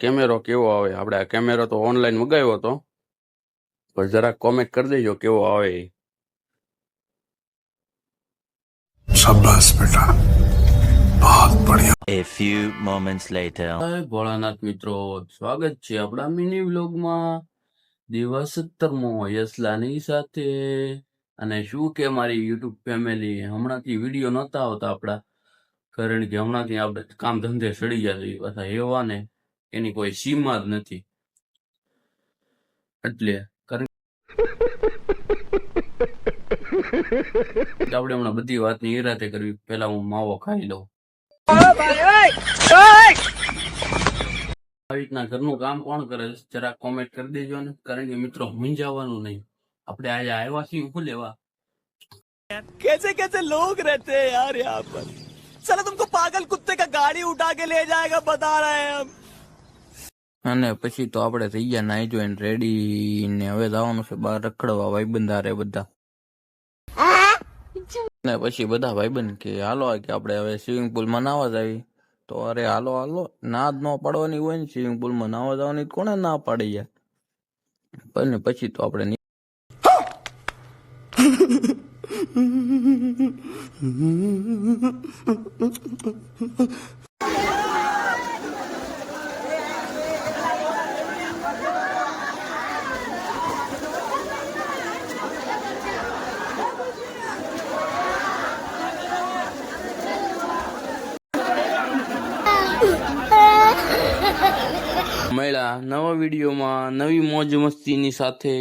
કેમેરો કેવો આવે. આપણે આ કેમેરો તો ઓનલાઈન મંગાવ્યો હતો, પણ જરાક કોમેન્ટ કરી દેજો કેવો આવે. शाबाश बेटा, बहुत बढ़िया. A few moments later. Bholanath મિત્રો, સ્વાગત છે આપણા મિની વ્લોગમાં. દિવસ 17મો યસલાની સાથે. અને શું કે મારી યુટ્યુબ ફેમિલી, હમણાંથી વિડીયો નહોતા આવતા આપણા, કારણ કે હમણાંથી આપણે કામ ધંધે સડી ગયા છીએ પાછા એવા ને, એની કોઈ સીમા જ નથી. એટલે કારણ કે આપણે હમણાં બધી વાતની નિરાતે કરવી. પેલા હું માવો ખાઈ લઉં. આવી રીતના ઘરનું કામ કોણ કરે છે જરાક કોમેન્ટ કરી દેજો ને, કારણ કે મિત્રો મૂંઝાવાનું નહીં. આપણે આજે આવ્યા છીએ શું લેવા. कैसे कैसे लोग रहते हैं यार यहाँ पर. साला तुमको पागल कुत्ते का गाड़ी उठा के ले जाएगा बता रहे हैं हम. અને પછી તો આપણે થઈ ગયા નાઈ જોઈને રેડી ને હવે જવાનું છે બહાર રખડવા ભાઈબંધ હારે બધા. ને પછી બધા ભાઈબંધ કે હાલો કે આપણે હવે સ્વિમિંગ પુલમાં નાવા જાવી. તો અરે હાલો હાલો, ના જ ન પાડવાની હોય ને સ્વિમિંગ પુલમાં નાવા જવાની કોને ના પાડી યાર. પણ પછી તો આપણે મળ્યા નવા વિડીયોમાં નવી મોજ મસ્તીની સાથે.